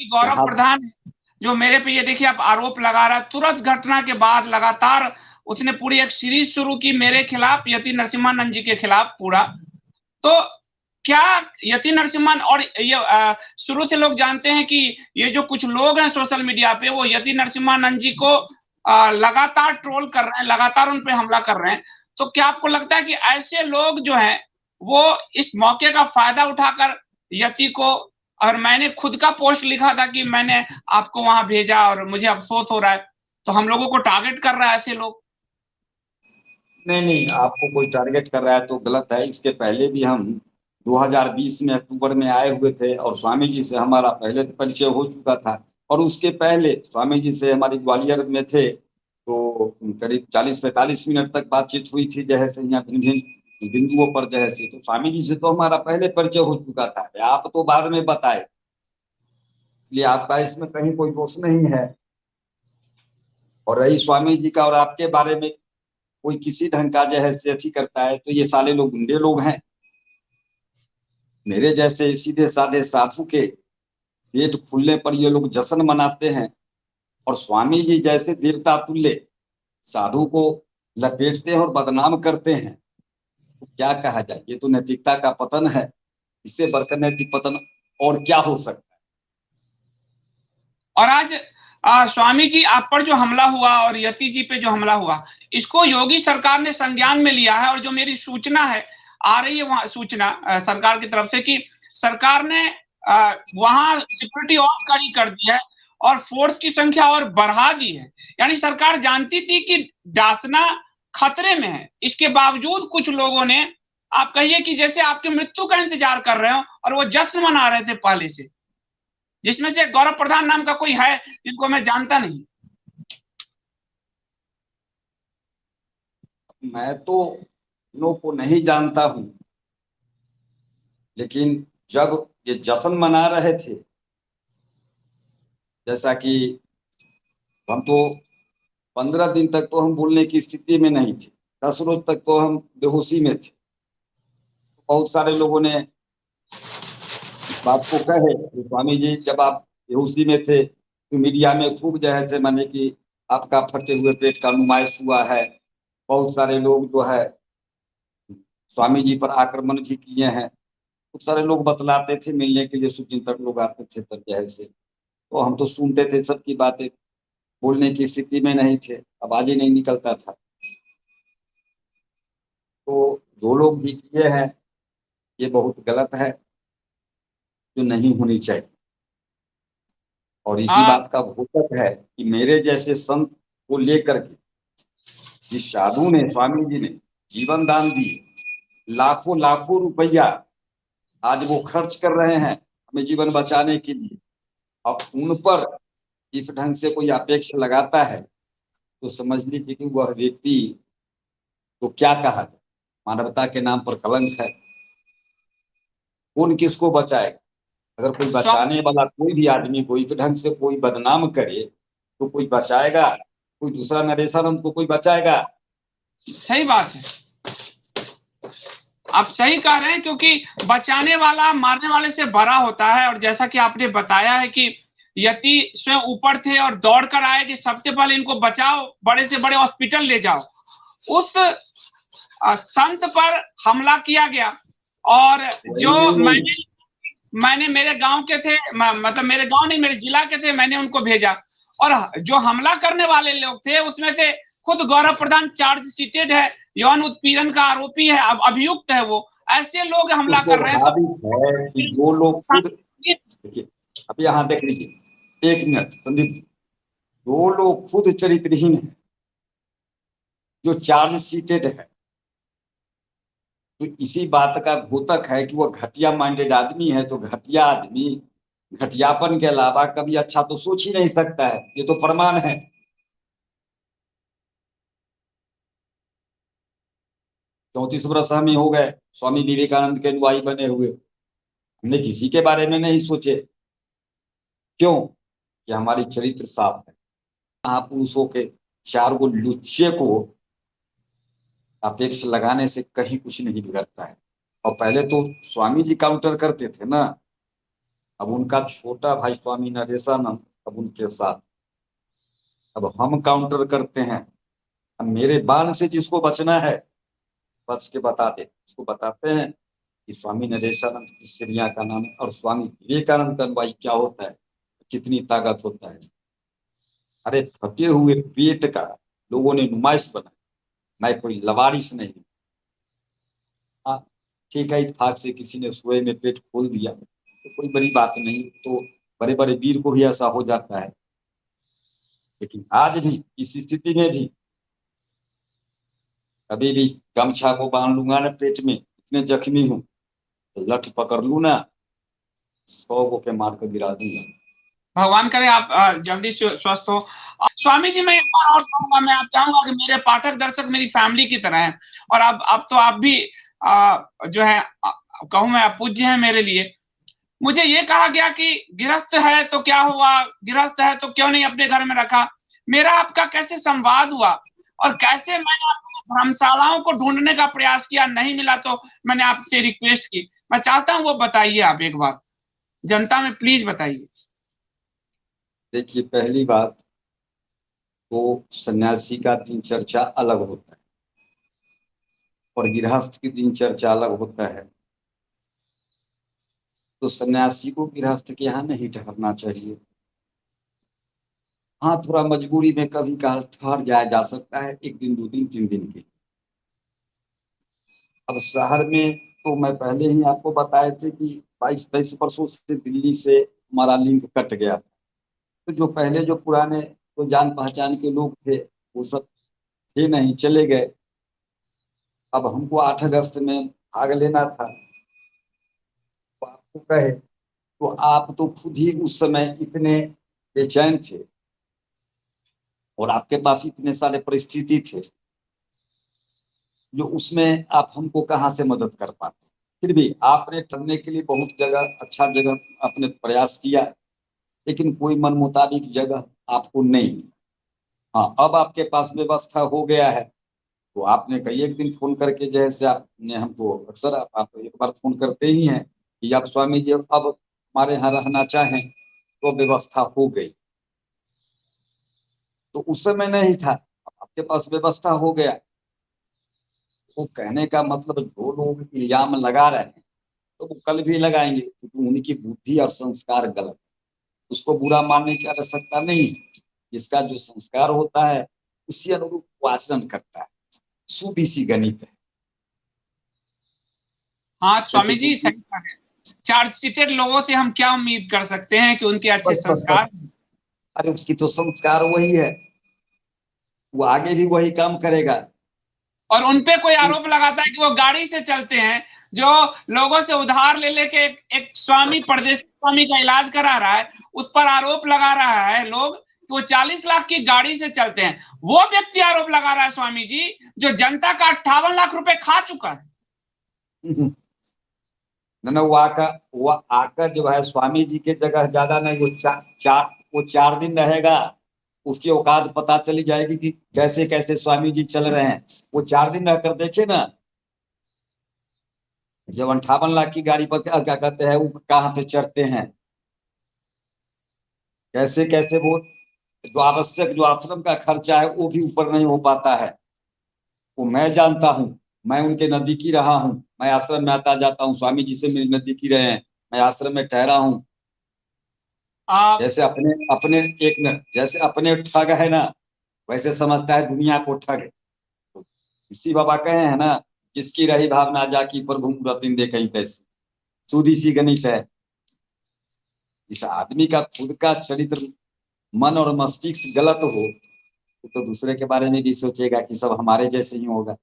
गौरव यहाँ प्रधान जो मेरे पे ये देखिए आप आरोप लगा रहा है, तुरंत घटना के बाद लगातार उसने पूरी एक सीरीज शुरू की मेरे खिलाफ, यति नरसिम्हानंद जी के खिलाफ पूरा। तो क्या यति नरसिम्हन और ये शुरू से लोग जानते हैं कि ये जो कुछ लोग हैं सोशल मीडिया पे वो यति नरसिम्हानंद जी को लगातार ट्रोल कर रहे हैं, लगातार उन पे हमला कर रहे हैं। तो क्या आपको लगता है कि ऐसे लोग जो हैं वो इस मौके का फायदा उठाकर यति को, और मैंने खुद का पोस्ट लिखा था कि मैंने आपको वहां भेजा और मुझे अफसोस हो रहा है, तो हम लोगों को टारगेट कर रहा है ऐसे लोग? नहीं नहीं, आपको कोई टारगेट कर रहा है तो गलत है। इसके पहले भी हम 2020 में अक्टूबर में आए हुए थे और स्वामी जी से हमारा पहले परिचय हो चुका था। और उसके पहले स्वामी जी से हमारी ग्वालियर में थे तो करीब 40-45 मिनट तक बातचीत हुई थी, जैसे यहाँ भिन्न भिन्न बिंदुओं पर जैसे। तो स्वामी जी से तो हमारा पहले परिचय हो चुका था, आप तो बाद में बताए, इसलिए आपका इसमें कहीं कोई दोष नहीं है। और रही स्वामी जी का और आपके बारे में, कोई किसी ढंग का जो है से अथी करता है तो ये साले लोग गुंडे लोग हैं। मेरे जैसे सीधे साधे साधु के पेट खुलने पर ये लोग जश्न मनाते हैं, और स्वामी जी जैसे देवता तुल्य साधु को लपेटते हैं और बदनाम करते हैं। तो क्या कहा जाए, ये तो नैतिकता का पतन है। इससे बढ़कर नैतिक पतन और क्या हो सकता है। और आज स्वामी जी आप पर जो हमला हुआ और यति जी पे जो हमला हुआ, इसको योगी सरकार ने संज्ञान में लिया है। और जो मेरी सूचना है, आ रही है वहां सूचना सरकार की तरफ से कि सरकार ने वहां सिक्योरिटी और कड़ी कर दी है और फोर्स की संख्या और बढ़ा दी है। यानी सरकार जानती थी कि डासना खतरे में है, इसके बावजूद कुछ लोगों ने, आप कहिए कि जैसे आपकी मृत्यु का इंतजार कर रहे हो और वो जश्न मना रहे थे पहले से, जिसमें से गौरव प्रधान नाम का कोई है जिनको मैं जानता नहीं। मैं तो लोग को नहीं जानता हूं, लेकिन जब ये जश्न मना रहे थे, जैसा कि हम तो 15 दिन तक तो हम बोलने की स्थिति में नहीं थे, 10 रोज तक तो हम बेहोशी में थे। बहुत सारे लोगों ने इस बात को कहे कि स्वामी जी जब आप बेहोशी में थे तो मीडिया में खूब जो है से माने कि आपका फटे हुए पेट का नुमाइश हुआ है। बहुत सारे लोग जो है स्वामी जी पर आक्रमण भी किए हैं। खूब सारे लोग बतलाते थे, मिलने के लिए शुभचिंतक लोग आते थे तब जो है से, तो हम तो सुनते थे सबकी बातें, बोलने की स्थिति में नहीं थे, आवाज ही नहीं निकलता था। तो जो लोग भी किए हैं ये बहुत गलत है, जो नहीं होनी चाहिए। और इसी आ, बात का घोषक है कि मेरे जैसे संत को लेकर के जिस साधु ने, स्वामी जी ने जीवन दान दिए, लाखों लाखों रुपया आज वो खर्च कर रहे हैं हमें जीवन बचाने के लिए, अब उन पर इस ढंग से कोई अपेक्षा लगाता है तो समझ लीजिए कि वह व्यक्ति तो क्या कहा जाए, मानवता के नाम पर कलंक है। कौन किसको बचाएगा? अगर कोई स्वा- बचाने वाला कोई भी आदमी को इस ढंग से कोई बदनाम करे तो कोई बचाएगा? कोई दूसरा नरेशन हमको कोई बचाएगा? सही बात है, आप सही कह रहे हैं, क्योंकि बचाने वाला मारने वाले से बड़ा होता है। और जैसा कि आपने बताया है कि यति स्वयं ऊपर थे और दौड़ कर आए कि सबसे पहले इनको बचाओ, बड़े से बड़े हॉस्पिटल ले जाओ। उस संत पर हमला किया गया। और जो वही मैंने मेरे गांव के थे, मतलब मेरे गांव नहीं, मेरे जिला के थे, मैंने उनको भेजा। और जो हमला करने वाले लोग थे उसमें से खुद गौरव प्रधान चार्ज सीटेड है, यौन उत्पीड़न का आरोपी है, अब अभियुक्त है वो। ऐसे लोग तो हमला कर रहे हैं तो स्वाभाविक है कि जो लोग खुद, देखिए अब यहाँ देख लीजिए, 1 मिनट संदीप जी, जो लोग खुद चरित्रहीन है, जो चार्ज सीटेड है, तो इसी बात का घोतक है कि वह घटिया माइंडेड आदमी है। तो घटिया आदमी घटियापन के अलावा कभी अच्छा तो सोच ही नहीं सकता है, ये तो प्रमाण है। 34 वर्ष हम ही हो गए स्वामी विवेकानंद के अनुयायी बने हुए, हमने किसी के बारे में नहीं सोचे। क्यों? कि हमारी चरित्र साफ है। महापुरुषों के 4 गो लुच्चे को अपेक्ष लगाने से कहीं कुछ नहीं बिगड़ता है। और पहले तो स्वामी जी काउंटर करते थे ना, अब उनका छोटा भाई स्वामी नरेशानंद अब उनके साथ, अब हम काउंटर करते हैं। अब मेरे बाण से जिसको बचना है बच के बता दे, उसको बताते हैं कि स्वामी नरेशानंद किस चिड़िया का नाम है और स्वामी विवेकानंद का अनुयायी क्या होता है, कितनी ताकत होता है। अरे फटे हुए पेट का लोगों ने नुमाइश बनाई, मैं कोई लवारिस नहीं। हाँ ठीक है, इत्तेफाक से किसी ने सोए में पेट खोल दिया तो कोई बड़ी बात नहीं, तो बड़े बड़े वीर को भी ऐसा हो जाता है। लेकिन आज भी इस स्थिति में भी कभी भी गमछा को बांध लूंगा ना पेट में, इतने जख्मी हूं तो लठ पकड़ लू ना 100 को के मार कर गिरा दूंगा। भगवान करे आप जल्दी स्वस्थ हो। स्वामी जी, मैं एक बार और कहूंगा, मैं आप चाहूंगा कि मेरे पाठक दर्शक मेरी फैमिली की तरह हैं, और अब तो आप भी जो है कहूं मैं, आप पूज्य हैं मेरे लिए। मुझे ये कहा गया कि गृहस्थ है तो क्या हुआ, गृहस्थ है तो क्यों नहीं अपने घर में रखा। मेरा आपका कैसे संवाद हुआ, और कैसे मैंने अपनी धर्मशालाओं को ढूंढने का प्रयास किया, नहीं मिला तो मैंने आपसे रिक्वेस्ट की। मैं चाहता हूं वो बताइए आप एक बार जनता में, प्लीज बताइए। देखिए पहली बात तो सन्यासी का दिनचर्या अलग होता है और गृहस्थ की दिनचर्या अलग होता है। तो सन्यासी को गृहस्थ के यहाँ नहीं ठहरना चाहिए। हाँ थोड़ा मजबूरी में कभी कभार ठहर जाया जा सकता है, 1 दिन 2 दिन 3 दिन के लिए। अब शहर में तो मैं पहले ही आपको बताए थे कि 22-23 वर्षों से दिल्ली से हमारा लिंक कट गया। तो जो पहले जो पुराने तो जान पहचान के लोग थे वो सब थे नहीं, चले गए। अब हमको 8 अगस्त में भाग लेना था, तो आपको कहे तो आप तो खुद ही उस समय इतने बेचैन थे और आपके पास इतने सारे परिस्थिति थे जो उसमें आप हमको कहाँ से मदद कर पाते। फिर भी आपने ठहरने के लिए बहुत जगह, अच्छा जगह आपने प्रयास किया, लेकिन कोई मन मुताबिक जगह आपको नहीं मिली। हाँ अब आपके पास व्यवस्था हो गया है, तो आपने कई एक दिन फोन करके जैसे आपने हमको अक्सर आप एक बार फोन करते ही हैं कि आप स्वामी जी अब हमारे यहाँ रहना चाहें, तो व्यवस्था हो गई। तो उस समय नहीं था, आपके पास व्यवस्था हो गया। वो कहने का मतलब जो लोग इल्जाम लगा रहे हैं तो वो कल भी लगाएंगे, क्योंकि उनकी बुद्धि और संस्कार गलत है। उसको बुरा मानने की आवश्यकता नहीं है। जिसका जो संस्कार होता है उसी अनुरूप वो आचरण करता है, सीधी सी गणित है। हाँ जैसे स्वामी जी, बुद्धि, सही कह रहे हैं। चार्जशीटेड लोगों से हम क्या उम्मीद कर सकते हैं कि उनके अच्छे बस बस बस, संस्कार। अरे उसकी तो संस्कार वही है, वो आगे भी वही काम करेगा। और उनपे कोई आरोप लगाता है कि वो गाड़ी से चलते हैं, जो लोगों से उधार ले लेके एक स्वामी, परदेसी स्वामी का इलाज करा रहा है, उस पर आरोप लगा रहा है लोग कि वो 40 लाख की गाड़ी से चलते हैं। वो व्यक्ति आरोप लगा रहा है स्वामी जी, जो जनता का 58 लाख रुपए खा चुका है। न वो आकर जो है स्वामी जी के जगह ज्यादा नहीं, वो 4 दिन रहेगा, उसकी औकात पता चली जाएगी कि कैसे कैसे स्वामी जी चल रहे हैं। वो 4 दिन रहकर देखे ना, जब 58 लाख की गाड़ी पर क्या क्या कहते हैं वो कहाँ पे चढ़ते हैं, कैसे कैसे वो जो आवश्यक जो आश्रम का खर्चा है वो भी ऊपर नहीं हो पाता है। वो मैं जानता हूँ, मैं उनके नजदीकी रहा हूँ, मैं आश्रम में आता जाता हूँ, स्वामी जी से मेरे नजदीकी रहे हैं, मैं आश्रम में ठहरा हूँ। आप जैसे अपने अपने एक मिनट, जैसे अपने ठग है ना वैसे समझता है दुनिया को ठग। तो इसी बाबा कहे हैं ना, जिसकी रही भावना जाकी प्रभु रतिन दे कहीं पैसे, सीधी सी गणित है। इस आदमी का खुद का चरित्र, मन और मस्तिष्क गलत हो तो दूसरे के बारे में भी सोचेगा कि सब हमारे जैसे ही होगा।